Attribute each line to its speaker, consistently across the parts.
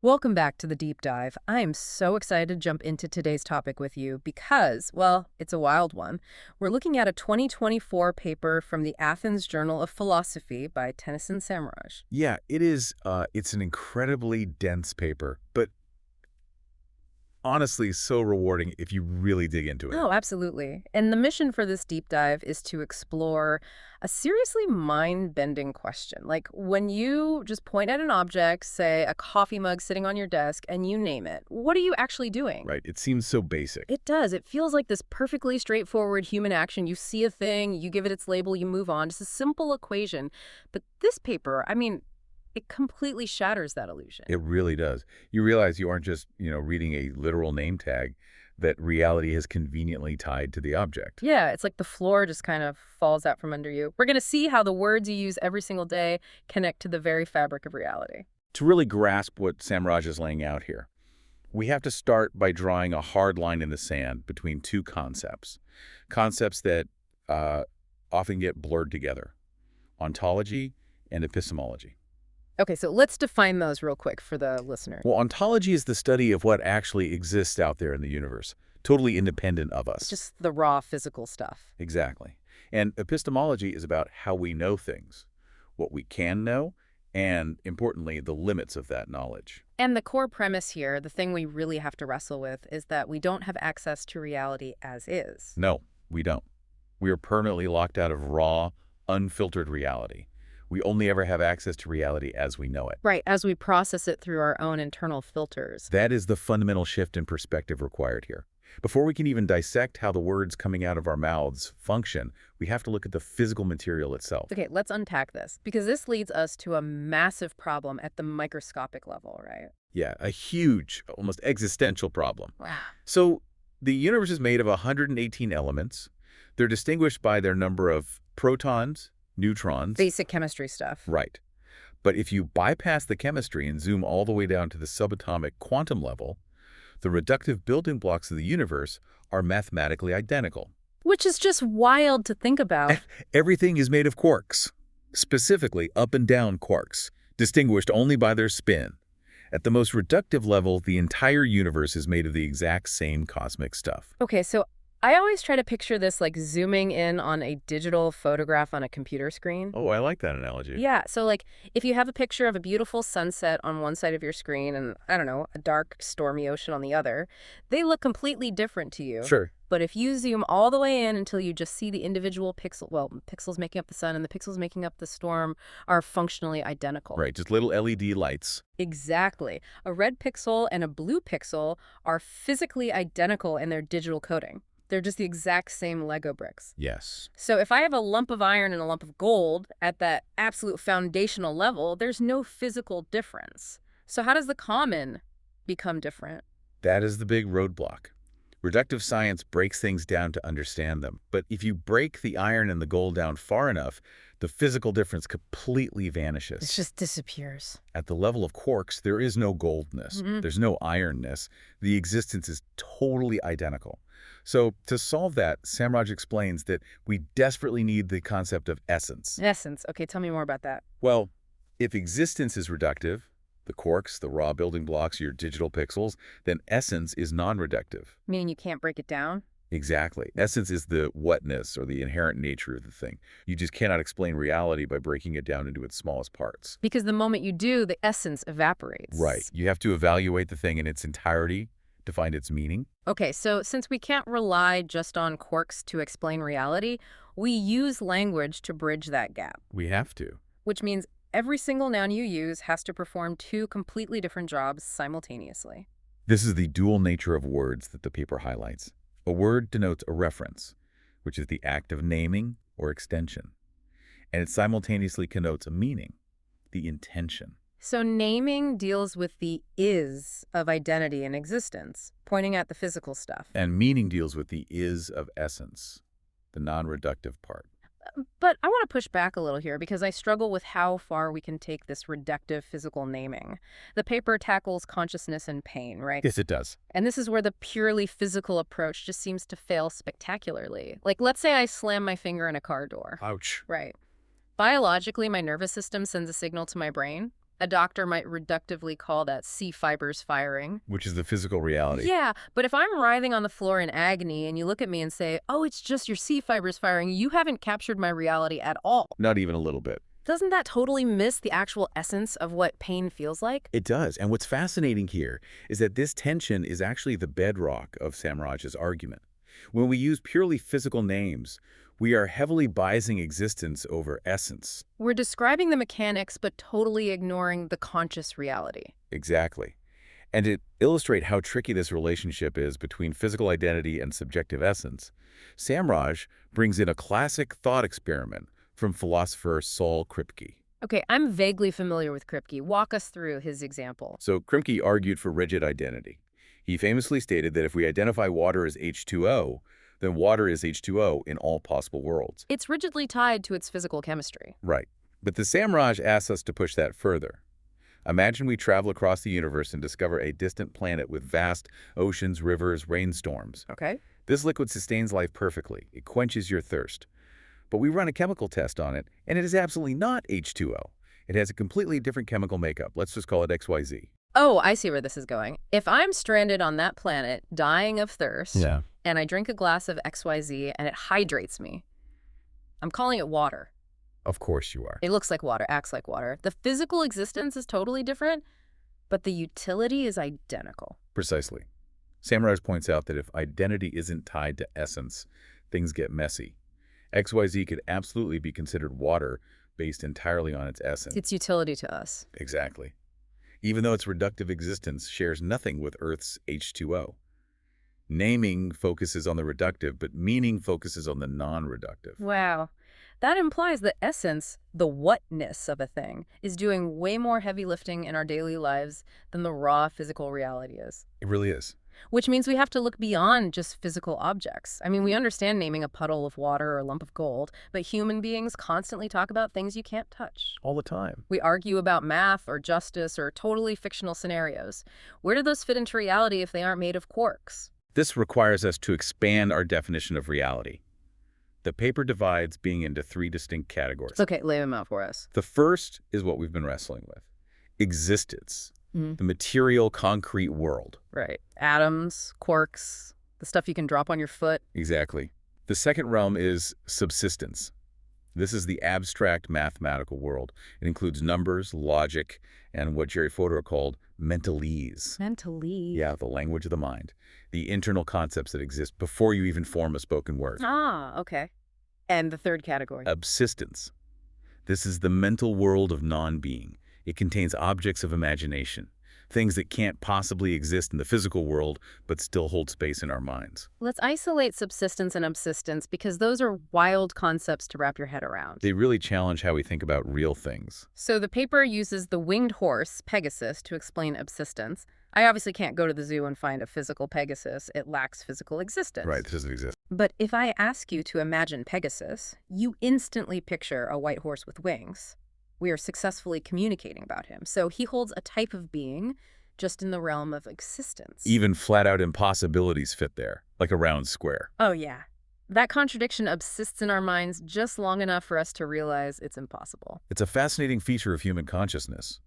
Speaker 1: Welcome back to the deep dive. I am so excited to jump into today's topic with you because, well, it's a wild one. We're looking at a 2024 paper from the Athens Journal of Philosophy by Tennyson Samraj.
Speaker 2: Yeah, it is. It's an incredibly dense paper, but honestly so rewarding if you really dig into it.
Speaker 1: Oh, absolutely. And the mission for this deep dive is to explore a seriously mind-bending question. Like when you just point at an object, say a coffee mug sitting on your desk, and you name it, what are you actually doing?
Speaker 2: Right? It seems so basic.
Speaker 1: It does. It feels like this perfectly straightforward human action. You see a thing, you give it its label, you move on. Just a simple equation. But this paper, I mean, it completely shatters that illusion.
Speaker 2: It really does. You realize you aren't just, reading a literal name tag that reality has conveniently tied to the object.
Speaker 1: Yeah, it's like the floor just kind of falls out from under you. We're going to see how the words you use every single day connect to the very fabric of reality.
Speaker 2: To really grasp what Samraj is laying out here, we have to start by drawing a hard line in the sand between two concepts that often get blurred together: ontology and epistemology.
Speaker 1: Okay, so let's define those real quick for the listener.
Speaker 2: Well, ontology is the study of what actually exists out there in the universe, totally independent of us.
Speaker 1: Just the raw physical stuff.
Speaker 2: Exactly. And epistemology is about how we know things, what we can know, and, importantly, the limits of that knowledge.
Speaker 1: And the core premise here, the thing we really have to wrestle with, is that we don't have access to reality as is.
Speaker 2: No, we don't. We are permanently locked out of raw, unfiltered reality. We only ever have access to reality as we know it.
Speaker 1: Right, as we process it through our own internal filters.
Speaker 2: That is the fundamental shift in perspective required here. Before we can even dissect how the words coming out of our mouths function, we have to look at the physical material itself.
Speaker 1: Okay, let's unpack this, because this leads us to a massive problem at the microscopic level, right?
Speaker 2: Yeah, a huge, almost existential problem.
Speaker 1: Wow.
Speaker 2: So the universe is made of 118 elements. They're distinguished by their number of protons, neutrons.
Speaker 1: Basic chemistry stuff.
Speaker 2: Right. But if you bypass the chemistry and zoom all the way down to the subatomic quantum level, the reductive building blocks of the universe are mathematically identical.
Speaker 1: Which is just wild to think about.
Speaker 2: Everything is made of quarks, specifically up and down quarks, distinguished only by their spin. At the most reductive level, the entire universe is made of the exact same cosmic stuff.
Speaker 1: Okay, so I always try to picture this like zooming in on a digital photograph on a computer screen.
Speaker 2: Oh, I like that analogy.
Speaker 1: Yeah, so like if you have a picture of a beautiful sunset on one side of your screen and, I don't know, a dark, stormy ocean on the other, they look completely different to you.
Speaker 2: Sure.
Speaker 1: But if you zoom all the way in until you just see the individual pixels making up the sun and the pixels making up the storm are functionally identical.
Speaker 2: Right, just little LED lights.
Speaker 1: Exactly. A red pixel and a blue pixel are physically identical in their digital coding. They're just the exact same Lego bricks.
Speaker 2: Yes.
Speaker 1: So if I have a lump of iron and a lump of gold at that absolute foundational level, there's no physical difference. So how does the common become different?
Speaker 2: That is the big roadblock. Reductive science breaks things down to understand them. But if you break the iron and the gold down far enough, the physical difference completely
Speaker 1: It
Speaker 2: vanishes.
Speaker 1: just disappears.
Speaker 2: At the level of quarks, there is no goldness. There's no ironness. The existence is totally identical. So to solve that, Samraj explains that we desperately need the concept of essence.
Speaker 1: Essence. Okay, tell me more about that.
Speaker 2: Well, if existence is reductive, the quarks, the raw building blocks, your digital pixels, then essence is non-reductive.
Speaker 1: Meaning you can't break it down?
Speaker 2: Exactly. Essence is the whatness or the inherent nature of the thing. You just cannot explain reality by breaking it down into its smallest parts.
Speaker 1: Because the moment you do, the essence evaporates.
Speaker 2: Right. You have to evaluate the thing in its entirety to find its meaning.
Speaker 1: Okay, so since we can't rely just on quarks to explain reality, we use language to bridge that gap,
Speaker 2: We have to.
Speaker 1: which means every single noun you use has to perform two completely different jobs simultaneously.
Speaker 2: This is the dual nature of words that the paper highlights. A word denotes a reference, which is the act of naming or extension. And it simultaneously connotes a meaning, the intention.
Speaker 1: So naming deals with the is of identity and existence, pointing at the physical stuff.
Speaker 2: And meaning deals with the is of essence, the non-reductive part.
Speaker 1: But I want to push back a little here because I struggle with how far we can take this reductive physical naming. The paper tackles consciousness and pain, right?
Speaker 2: Yes, it does.
Speaker 1: And this is where the purely physical approach just seems to fail spectacularly. Like, let's say I slam my finger in a car door.
Speaker 2: Ouch.
Speaker 1: Right. Biologically, my nervous system sends a signal to my brain. A doctor might reductively call that C fibers firing.
Speaker 2: Which is the physical reality.
Speaker 1: Yeah, but if I'm writhing on the floor in agony and you look at me and say, oh, it's just your C fibers firing, you haven't captured my reality at all.
Speaker 2: Not even a little bit.
Speaker 1: Doesn't that totally miss the actual essence of what pain feels like?
Speaker 2: It does. And what's fascinating here is that this tension is actually the bedrock of Samraj's argument. When we use purely physical names, we are heavily biasing existence over essence.
Speaker 1: We're describing the mechanics but totally ignoring the conscious reality.
Speaker 2: Exactly. And to illustrate how tricky this relationship is between physical identity and subjective essence, Samraj brings in a classic thought experiment from philosopher Saul Kripke.
Speaker 1: Okay, I'm vaguely familiar with Kripke. Walk us through his example.
Speaker 2: So Kripke argued for rigid identity. He famously stated that if we identify water as H2O, then water is H2O in all possible worlds.
Speaker 1: It's rigidly tied to its physical chemistry.
Speaker 2: Right. But the Samraj asks us to push that further. Imagine we travel across the universe and discover a distant planet with vast oceans, rivers, rainstorms.
Speaker 1: Okay.
Speaker 2: This liquid sustains life perfectly. It quenches your thirst. But we run a chemical test on it, and it is absolutely not H2O. It has a completely different chemical makeup. Let's just call it XYZ.
Speaker 1: Oh, I see where this is going. If I'm stranded on that planet, dying of thirst, and I drink a glass of XYZ and it hydrates me, I'm calling it water.
Speaker 2: Of course you are.
Speaker 1: It looks like water, acts like water. The physical existence is totally different, but the utility is identical.
Speaker 2: Precisely. Samraj points out that if identity isn't tied to essence, things get messy. XYZ could absolutely be considered water based entirely on its essence.
Speaker 1: Its utility to us.
Speaker 2: Exactly. Even though its reductive existence shares nothing with Earth's H2O. Naming focuses on the reductive, but meaning focuses on the non-reductive.
Speaker 1: Wow. That implies that essence, the whatness of a thing, is doing way more heavy lifting in our daily lives than the raw physical reality is.
Speaker 2: It really is.
Speaker 1: Which means we have to look beyond just physical objects. I mean, we understand naming a puddle of water or a lump of gold, but human beings constantly talk about things you can't touch.
Speaker 2: All the time.
Speaker 1: We argue about math or justice or totally fictional scenarios. Where do those fit into reality if they aren't made of quarks?
Speaker 2: This requires us to expand our definition of reality. The paper divides being into three distinct categories.
Speaker 1: Okay, lay them out for us.
Speaker 2: The first is what we've been wrestling with. Existence. The material, concrete world.
Speaker 1: Right. Atoms, quarks, the stuff you can drop on your foot.
Speaker 2: Exactly. The second realm is subsistence. This is the abstract mathematical world. It includes numbers, logic, and what Jerry Fodor called mentalese.
Speaker 1: Mentalese?
Speaker 2: Yeah, the language of the mind. The internal concepts that exist before you even form a spoken word.
Speaker 1: Ah, okay. And the third category?
Speaker 2: Subsistence. This is the mental world of non-being. It contains objects of imagination, things that can't possibly exist in the physical world, but still hold space in our minds.
Speaker 1: Let's isolate subsistence and subsistence because those are wild concepts to wrap your head around.
Speaker 2: They really challenge how we think about real things.
Speaker 1: So the paper uses the winged horse, Pegasus, to explain subsistence. I obviously can't go to the zoo and find a physical Pegasus. It lacks physical existence.
Speaker 2: Right, this doesn't exist.
Speaker 1: But if I ask you to imagine Pegasus, you instantly picture a white horse with wings. We are successfully communicating about him. So he holds a type of being just in the realm of existence.
Speaker 2: Even flat-out impossibilities fit there, like a round square.
Speaker 1: Oh, yeah. That contradiction subsists in our minds just long enough for us to realize it's impossible.
Speaker 2: It's a fascinating feature of human consciousness.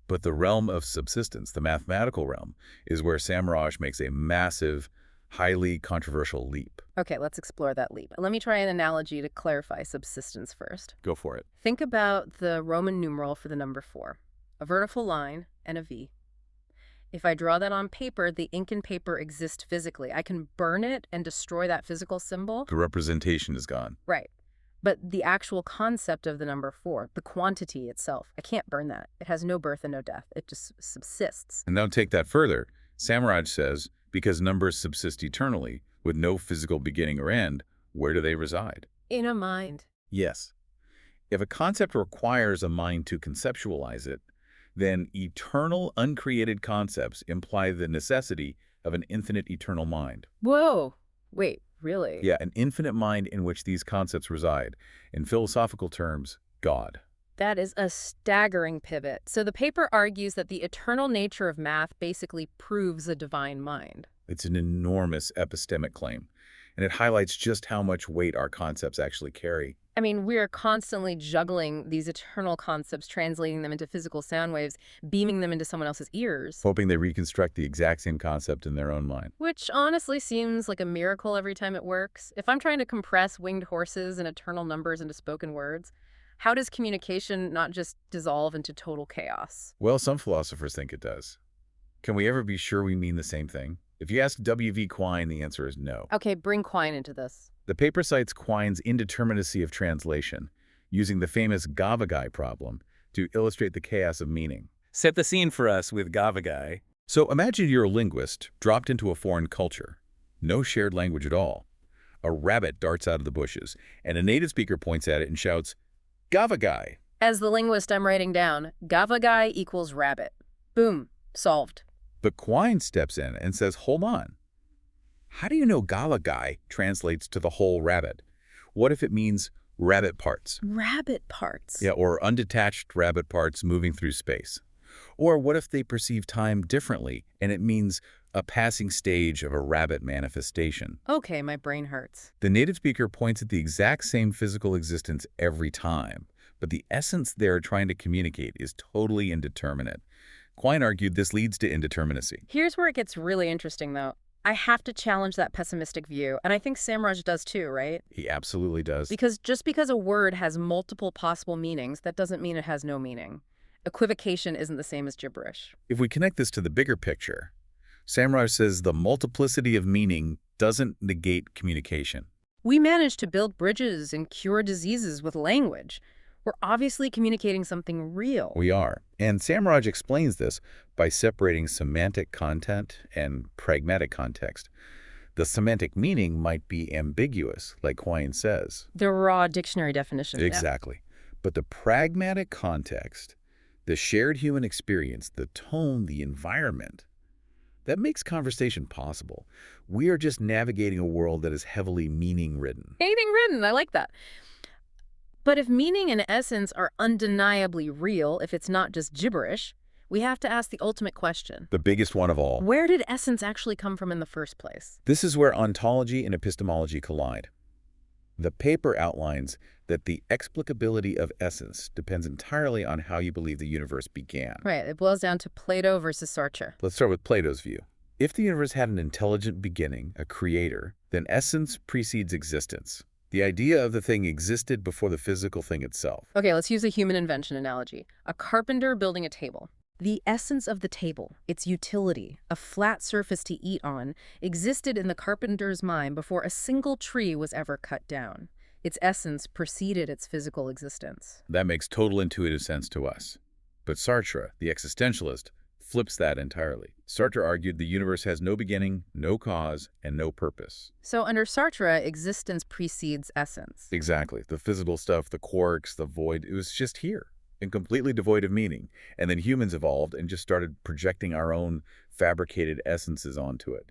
Speaker 2: But the realm of subsistence, the mathematical realm, is where Samraj makes a massive, highly controversial leap.
Speaker 1: Okay, let's explore that leap. Let me try an analogy to clarify subsistence first.
Speaker 2: Go for it.
Speaker 1: Think about the Roman numeral for the number 4, a vertical line and a V. If I draw that on paper, the ink and paper exist physically. I can burn it and destroy that physical symbol.
Speaker 2: The representation is gone.
Speaker 1: Right. But the actual concept of the number 4, the quantity itself, I can't burn that. It has no birth and no death. It just subsists.
Speaker 2: And now take that further. Samraj says, because numbers subsist eternally, with no physical beginning or end, where do they reside?
Speaker 1: In a mind.
Speaker 2: Yes. If a concept requires a mind to conceptualize it, then eternal, uncreated concepts imply the necessity of an infinite eternal mind.
Speaker 1: Whoa. Wait, really?
Speaker 2: Yeah, an infinite mind in which these concepts reside. In philosophical terms, God.
Speaker 1: That is a staggering pivot. So the paper argues that the eternal nature of math basically proves a divine mind.
Speaker 2: It's an enormous epistemic claim. and it highlights just how much weight our concepts actually carry.
Speaker 1: I mean, we're constantly juggling these eternal concepts, translating them into physical sound waves, beaming them into someone else's ears.
Speaker 2: Hoping they reconstruct the exact same concept in their own mind.
Speaker 1: Which honestly seems like a miracle every time it works. If I'm trying to compress winged horses and eternal numbers into spoken words, how does communication not just dissolve into total chaos?
Speaker 2: Well, some philosophers think it does. Can we ever be sure we mean the same thing? If you ask W.V. Quine, the answer is no.
Speaker 1: Okay, bring Quine into this.
Speaker 2: The paper cites Quine's indeterminacy of translation, using the famous Gavagai problem to illustrate the chaos of meaning.
Speaker 3: Set the scene for us with Gavagai.
Speaker 2: So imagine you're a linguist dropped into a foreign culture. No shared language at all. A rabbit darts out of the bushes, and a native speaker points at it and shouts, Gavagai!
Speaker 1: As the linguist I'm writing down, Gavagai equals rabbit. Boom. Solved.
Speaker 2: But Quine steps in and says, hold on. How do you know Gavagai translates to the whole rabbit? What if it means rabbit parts?
Speaker 1: Rabbit parts.
Speaker 2: Yeah, or undetached rabbit parts moving through space. Or what if they perceive time differently and it means a passing stage of a rabbit manifestation?
Speaker 1: Okay, my brain hurts.
Speaker 2: The native speaker points at the exact same physical existence every time, but the essence they're trying to communicate is totally indeterminate. Quine argued this leads to indeterminacy.
Speaker 1: Here's where it gets really interesting, though. I have to challenge that pessimistic view, and I think Samraj does too, right?
Speaker 2: He absolutely does.
Speaker 1: Because just because a word has multiple possible meanings, that doesn't mean it has no meaning. Equivocation isn't the same as gibberish.
Speaker 2: If we connect this to the bigger picture, Samraj says the multiplicity of meaning doesn't negate communication.
Speaker 1: We manage to build bridges and cure diseases with language. We're obviously communicating something real.
Speaker 2: We are. And Samraj explains this by separating semantic content and pragmatic context. The semantic meaning might be ambiguous, like Quine says.
Speaker 1: The raw dictionary definition.
Speaker 2: Exactly. But the pragmatic context, the shared human experience, the tone, the environment, that makes conversation possible. We are just navigating a world that is heavily meaning-ridden.
Speaker 1: Meaning-ridden, I like that. But if meaning and essence are undeniably real, if it's not just gibberish, we have to ask the ultimate question.
Speaker 2: The biggest one of all.
Speaker 1: Where did essence actually come from in the first place?
Speaker 2: This is where ontology and epistemology collide. The paper outlines that the explicability of essence depends entirely on how you believe the universe began.
Speaker 1: Right, it boils down to Plato versus Sartre.
Speaker 2: Let's start with Plato's view. If the universe had an intelligent beginning, a creator, then essence precedes existence. The idea of the thing existed before the physical thing itself.
Speaker 1: Okay, let's use a human invention analogy. A carpenter building a table. The essence of the table, its utility, a flat surface to eat on, existed in the carpenter's mind before a single tree was ever cut down. Its essence preceded its physical existence.
Speaker 2: That makes total intuitive sense to us. But Sartre, the existentialist, flips that entirely. Sartre argued the universe has no beginning, no cause, and no purpose.
Speaker 1: So under Sartre, existence precedes essence.
Speaker 2: Exactly. The physical stuff, the quarks, the void, it was just here and completely devoid of meaning. And then humans evolved and just started projecting our own fabricated essences onto it.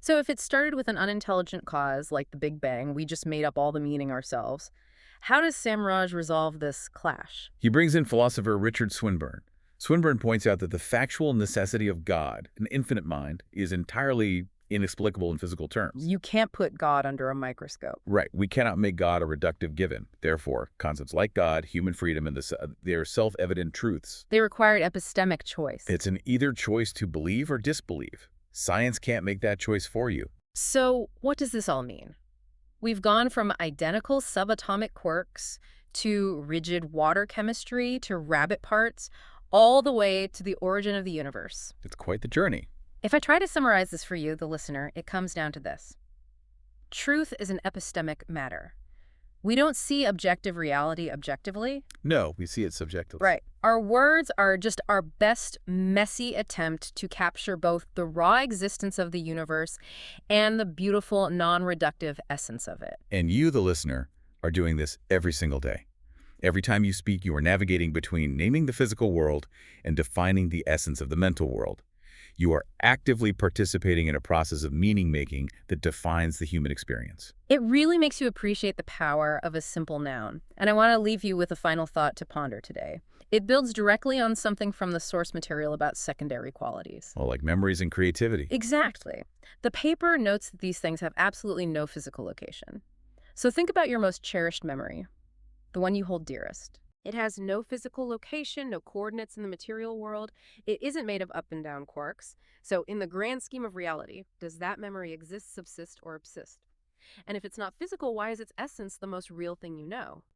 Speaker 1: So if it started with an unintelligent cause, like the Big Bang, we just made up all the meaning ourselves, how does Samraj resolve this clash?
Speaker 2: He brings in philosopher Richard Swinburne. Swinburne points out that the factual necessity of God, an infinite mind, is entirely inexplicable in physical terms.
Speaker 1: You can't put God under a microscope.
Speaker 2: Right. We cannot make God a reductive given. Therefore, concepts like God, human freedom, and they are self-evident truths.
Speaker 1: They required epistemic choice.
Speaker 2: It's an either choice to believe or disbelieve. Science can't make that choice for you.
Speaker 1: So what does this all mean? We've gone from identical subatomic quarks to rigid water chemistry to rabbit parts, all the way to the origin of the universe.
Speaker 2: It's quite the journey.
Speaker 1: If I try to summarize this for you, the listener, it comes down to this. Truth is an epistemic matter. We don't see objective reality objectively.
Speaker 2: No, we see it subjectively.
Speaker 1: Right. Our words are just our best messy attempt to capture both the raw existence of the universe and the beautiful, non-reductive essence of it.
Speaker 2: And you, the listener, are doing this every single day. Every time you speak, you are navigating between naming the physical world and defining the essence of the mental world. You are actively participating in a process of meaning-making that defines the human experience.
Speaker 1: It really makes you appreciate the power of a simple noun. And I want to leave you with a final thought to ponder today. It builds directly on something from the source material about secondary qualities.
Speaker 2: Well, like memories and creativity.
Speaker 1: Exactly. The paper notes that these things have absolutely no physical location. So think about your most cherished memory, the one you hold dearest. It has no physical location, no coordinates in the material world. It isn't made of up and down quarks. So in the grand scheme of reality, does that memory exist, subsist, or subsist? And if it's not physical, why is its essence the most real thing you know?